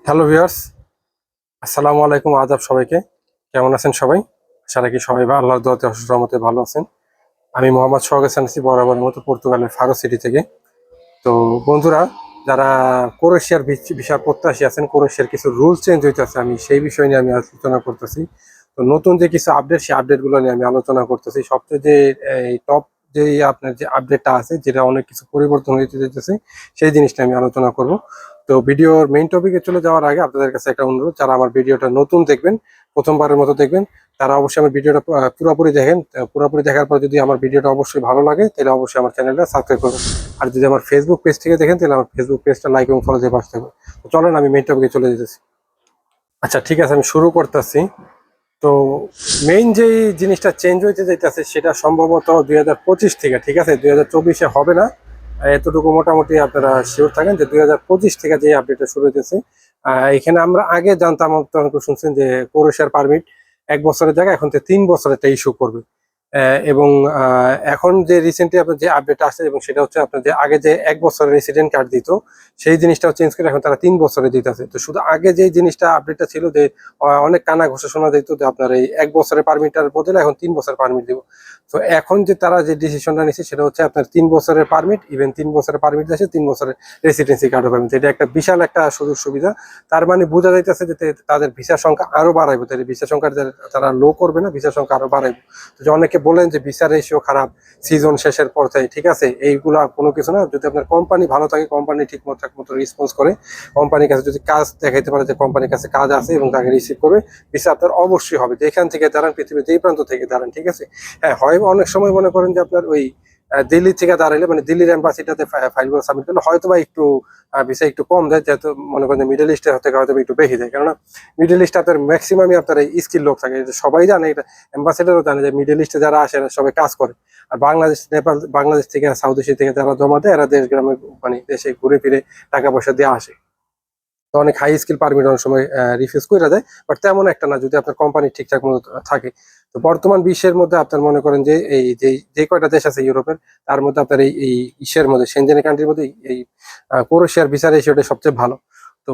Hello viewers, আসসালামু আলাইকুম। আদাব সবাইকে। কেমন আছেন সবাই? আশা রাখি সবাই আল্লাহর দোয়াতে অশেষ রহমতে ভালো আছেন। আমি মোহাম্মদ সোহাগ হাসান আছি বরাবরের মতো পর্তুগালের ফারো সিটি থেকে। তো বন্ধুরা, যারা ক্রোয়েশিয়ার ভিসার প্রত্যাশী আছেন, ক্রোয়েশিয়ার কিছু রুল চেঞ্জ হইতেছে, আমি সেই বিষয় নিয়ে আমি আলোচনা করতেছি। তো নতুন যে কিছু আপডেট, সেই আপডেটগুলো নিয়ে আমি আলোচনা করতেছি। সবচেয়ে যে এই টপ যে আপনার যে আপডেটটা আছে, যেটা অনেক কিছু পরিবর্তন হইতে যেতেছে, সেই জিনিসটা আমি আলোচনা করব। তো ভিডিওর মেইন টপিকে চলে যাওয়ার আগে আপনাদের কাছে একটা অনুরোধ, যারা আমার ভিডিওটা নতুন দেখবেন, প্রথমবারের মতো দেখবেন, তারা অবশ্যই আমার ভিডিওটা পুরোপুরি দেখেন। পুরোপুরি দেখার পর যদি আমার ভিডিওটা অবশ্যই ভালো লাগে, তাহলে অবশ্যই আমার চ্যানেলটা সাবস্ক্রাইব করবেন। আর যদি আমার ফেসবুক পেজ থেকে দেখেন, তাহলে আমার ফেসবুক পেজটা লাইক এবং ফলো দিয়ে পাশে থাকবে। তো চলেন আমি মেইন টপিকে চলে যেতেছি। আচ্ছা, ঠিক আছে, আমি শুরু করতেছি। তো মেইন যে জিনিসটা চেঞ্জ হইতে যাইতেছে, সেটা সম্ভবত 2025 থেকে, ঠিক আছে, 2024-এ হবে না। এতটুকু মোটামুটি আপনারা শিওর থাকেন যে 2025 থেকে যে আপডেটটা শুরু হইতেছে। এখানে আমরা আগে জানতাম, অনেকে শুনছেন যে ক্রোয়েশিয়ার পারমিট 1 বছরের জায়গায় এখন তো 3 বছর একটা ইস্যু করবে। এবং এখন যে রিসেন্টলি আপনার যে আপডেট আসছে, এবং সেটা হচ্ছে আপনার যে আগে যে 1 বছরের রেসিডেন্ট কার্ড দিত, সেই জিনিসটাও চেঞ্জ করে এখন তারা 3 বছরে দিতেছে। তো শুধু আগে যে জিনিসটা আপডেটটা ছিল যে অনেক কানা ঘোষা শোনা যেত যে আপনার এই 1 বছরের পারমিটটার বদলে এখন 3 বছর পারমিট দিব। তো এখন যে তারা যে ডিসিশনটা নিচ্ছে, সেটা হচ্ছে আপনার 3 বছরের পারমিট, ইভেন 3 বছরের পারমিট আছে, 3 বছরের রেসিডেন্সি কার্ডও পারমিট। এটা একটা বিশাল একটা সুযোগ সুবিধা। তার মানে বোঝা যাইতেছে যে তাদের ভিসার সংখ্যা আরো বাড়াইবো, তাদের ভিসার সংখ্যা তারা লো করবে না, ভিসার সংখ্যা আরো বাড়াইবো। তো যে অনেকে বলেন যে ভিসার রেশিও খারাপ সিজন শেষের পর থেকে, ঠিক আছে, এইগুলা কোনো কিছু না। যদি আপনার কোম্পানি ভালো থাকে, কোম্পানি ঠিক মতো রেসপন্স করে, কোম্পানির কাছে যদি কাজ দেখাইতে পারে যে কোম্পানির কাছে কাজ আছে এবং তাকে রিসিভ করবে, ভিসা আপনার অবশ্যই হবে। যেখান থেকে দাঁড়ান, পৃথিবীর যেই প্রান্ত থেকে দাঁড়ান, ঠিক আছে। হ্যাঁ, হয় অনেক সময় মনে করেন যে আপনার ওই দিল্লি থেকে দাঁড়াইলে, মানে দিল্লির এম্বাসিটাতে ফাইলগুলো সাবমিট করলে হয়তো বা একটু ভিসা একটু কম দেয়, যেহেতু মনে করেন মিডল ইস্টে থেকে হয়তো একটু বেশি দেয়। কেননা মিডল ইস্টে আপনার ম্যাক্সিমামই আপনার এই স্কিল লোক থাকে, এটা সবাই জানে, এটা অ্যাম্বাসেডারও জানে যে মিডল ইস্টে যারা আসে এরা সবাই কাজ করে। আর বাংলাদেশ, নেপাল, বাংলাদেশ থেকে, সাউথ এশিয়া থেকে যারা জমা দেয়, এরা দেশ গ্রামে মানে দেশে ঘুরে ফিরে টাকা পয়সা দিয়ে আসে। তো অনেক হাই স্কিল পারমিট অনেক সময় রিফিউজ করে দেয়, বাট তেমন একটা না যদি আপনার কোম্পানি ঠিকঠাক মতো থাকে। তো বর্তমান বিশ্বের মধ্যে আপনার মনে করেন যে এই যে কয়টা দেশ আছে ইউরোপের, তার মধ্যে আপনার এই ইসের মধ্যে, সেনজেন কান্ট্রির মধ্যে এই ক্রোয়েশিয়ার ভিসা রেশিওটা সবচেয়ে ভালো। তো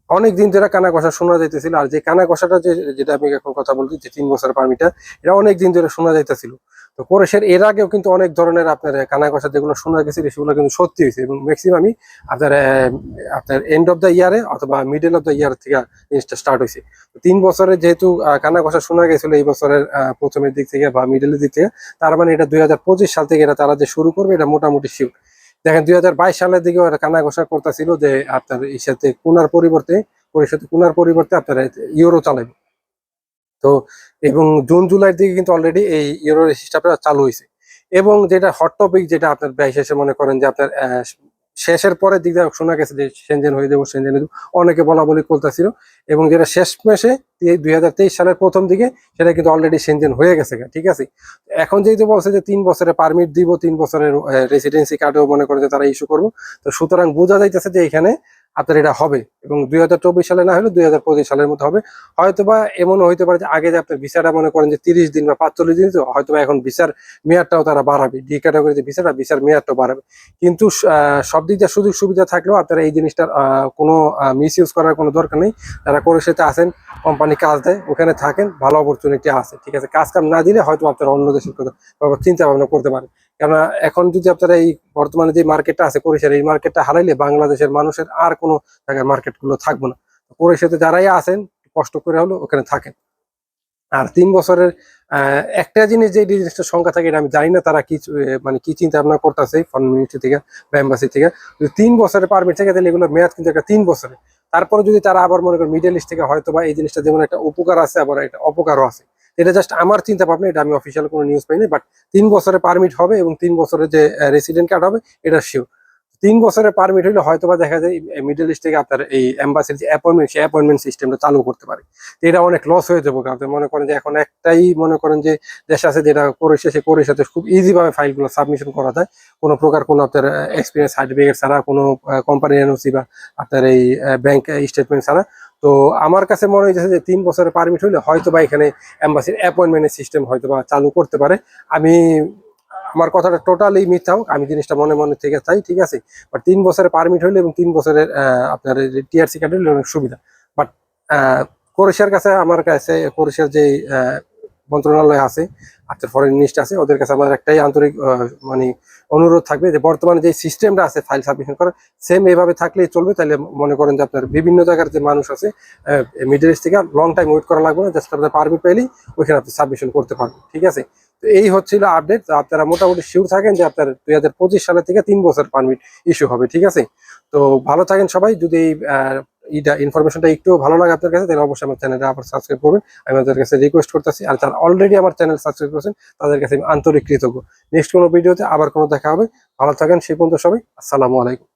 অনেক দিন ধরে কানা কষা শোনা যাইতেছিল, আর যে কানা কষাটা যেটা আমি এখন কথা বলছি, যে 3 বছরের পারমিটটা, এটা অনেক দিন ধরে শোনা যাইতেছিল। তো ক্রোয়েশিয়ার এর আগেও কিন্তু অনেক ধরনের আপনার কানা কষা যেগুলো শোনা গেছিল, সেগুলো কিন্তু সত্যি হয়েছে, এবং ম্যাক্সিমামই আপনার আপনার এন্ড অফ দ্য ইয়ারে অথবা মিডল অফ দ্য ইয়ার থেকে জিনিসটা স্টার্ট হয়েছে। 3 বছরের যেহেতু কানা কষা শোনা গেছিল এই বছরের প্রথমের দিক থেকে বা মিডলের দিক থেকে, তার মানে এটা 2025 সাল থেকে এটা তারা যে শুরু করবে, এটা মোটামুটি শিওর। দেখেন 2022 সালের দিকে ওরা কানা ঘোষণা করতেছিল যে আপনার এই সাথে কুনার পরিবর্তে, পরিষদ কুনার পরিবর্তে আপনারা ইউরো চালাবে। তো এবং জুন জুলাইয়ের দিকে কিন্তু অলরেডি এই ইউরো সিস্টেমটা চালু হয়েছে। এবং যেটা হট টপিক, যেটা আপনার ব্যয় শেষে মনে করেন যে আপনার শেষের পরের দিক দিয়ে শোনা গেছে যে সেনজেন হয়ে যাবো, সেনজেন হয়ে যাবো, অনেকে বলা বলি করতেছিল। এবং যেটা শেষ মাসে 2023 সালের প্রথম দিকে, সেটা কিন্তু অলরেডি সেনজেন হয়ে গেছে, ঠিক আছে। এখন যেহেতু বলছে যে 3 বছরের পারমিট দিব, 3 বছরের রেসিডেন্সি কার্ডও মনে করে যে তারা ইস্যু করবো। তো সুতরাং বোঝা যাইতেছে যে এখানে আপনার এটা হবে, এবং 2024 সালে না হলে 2025 সালের মধ্যে হবে। হয়তোবা এমনও হইতে পারে যে আগে যে আপনার ভিসাটা মনে করেন যে 30 দিন বা 45 দিন, তো হয়তোবা এখন ভিসার মেয়াদটাও তারা বাড়াবে, ডি ক্যাটাগরি যে ভিসার মেয়াদটাও বাড়াবে। কিন্তু সব দিক দিয়ে সুযোগ সুবিধা থাকলেও আপনারা এই জিনিসটার কোনো মিস ইউজ করার কোনো দরকার নেই। যারা ক্রোয়েশিয়াতে আছেন, কোম্পানি কাজ দেয়, ওখানে থাকেন, ভালো অপরচুনিটি আছে, ঠিক আছে। কাজ কাম না দিলে হয়তো আপনারা অন্য দেশের কথা চিন্তা ভাবনা করতে পারেন। কেননা এখন যদি আপনারা এই বর্তমানে যে মার্কেটটা আছে ক্রোয়েশিয়ার, এই মার্কেটটা হারাইলে বাংলাদেশের মানুষের আর কোনো জায়গায় মার্কেট গুলো থাকবে না। ক্রোয়েশিয়াতে যারাই আছেন, কষ্ট করে হলো ওখানে থাকেন। আর 3 বছরের একটা জিনিস, যে জিনিসটা সংখ্যা থাকে, এটা আমি জানি না তারা কি মানে কি চিন্তা ভাবনা করতেছে ফরেন মিনিস্ট্রি থেকে বা এম্বাসি থেকে। যদি 3 বছরের পারমিট থাকে, তাহলে এগুলো মেয়াদ কিন্তু একটা 3 বছরের। তারপরে যদি তারা আবার মনে করেন মিডল ইস্ট থেকে, হয়তো বা এই জিনিসটা যেমন একটা উপকার আছে, আবার একটা অপকারও আছে। এটা জাস্ট আমার চিন্তা ভাবনা, এটা আমি অফিসিয়াল কোনো নিউজ পাইনি, বাট 3 বছরের পারমিট হবে এবং 3 বছরের যে রেসিডেন্ট কার্ড হবে, এটা শিওর। 3 বছরের পারমিট হইলে হয়তো বা দেখা যায় মিডল ইস্ট থেকে আপনার এই এম্বাসির যে অ্যাপয়েন্টমেন্ট, সেই অ্যাপয়েন্টমেন্ট সিস্টেমটা চালু করতে পারে। তো এটা অনেক লস হয়ে যাবো। আপনি মনে করেন যে এখন একটাই মনে করেন যে দেশ আছে যেটা ক্রোয়েশিয়া, সে ক্রোয়েশিয়াতে খুব ইজি ভাবে ফাইলগুলো সাবমিশন করা যায়, কোনো প্রকার কোনো আপনার এক্সপিরিয়েন্স সার্টিফিকেট ছাড়া, কোনো কোম্পানি এনওসি বা আপনার এই ব্যাংক স্টেটমেন্ট ছাড়া। তো আমার কাছে মনে হয়েছে যে 3 বছরের পারমিট হইলে হয়তো বা এখানে এম্বাসির অ্যাপয়েন্টমেন্টের সিস্টেম হয়তো বা চালু করতে পারে। আমি আমার কথাটা টোটালি মিথ্যা হোক, আমি জিনিসটা মনে মনে থেকে চাই, ঠিক আছে। বাট 3 বছরের পারমিট হইলে এবং 3 বছরের আপনার টিআরসি কার্ড হইলে অনেক সুবিধা। বাট ক্রোয়েশিয়ার কাছে, আমার কাছে ক্রোয়েশিয়ার যে মন্ত্রণালয় আছে, আপনার ফরেন মিনিস্টার আছে, ওদের কাছে আমার একটাই আন্তরিক মানে অনুরোধ থাকবে যে বর্তমানে যে সিস্টেমটা আছে ফাইল সাবমিশন করার, সেম এভাবে থাকলেই চলবে। তাহলে মনে করেন যে আপনার বিভিন্ন জায়গার যে মানুষ আছে মিডল ইস্ট থেকে লং টাইম ওয়েট করা লাগবে না, জাস্ট আপনার পারমিট পেলেই ওইখানে আপনি সাবমিশন করতে পারবেন, ঠিক আছে। তো এই হচ্ছিল আপডেট। আপনারা মোটামুটি শিওর থাকেন যে আপনার 2025 সালের থেকে 3 বছর পারমিট ইস্যু হবে, ঠিক আছে। তো ভালো থাকেন সবাই। যদি ইনফরমেশনটা একটু ভালো লাগে আপনার কাছে, তাহলে অবশ্যই আমার চ্যানেলটা আবার সাবস্ক্রাইব করবেন। আমি আপনাদের কাছে রিকোয়েস্ট করতেছি, আর যারা অলরেডি আমার চ্যানেল সাবস্ক্রাইব করেছেন তাদের কাছে আমি আন্তরিক কৃতজ্ঞ। নেক্সট কোনো ভিডিওতে আবার কোনো দেখা হবে। ভালো থাকেন সেই পর্যন্ত সবাই। আসসালামু আলাইকুম।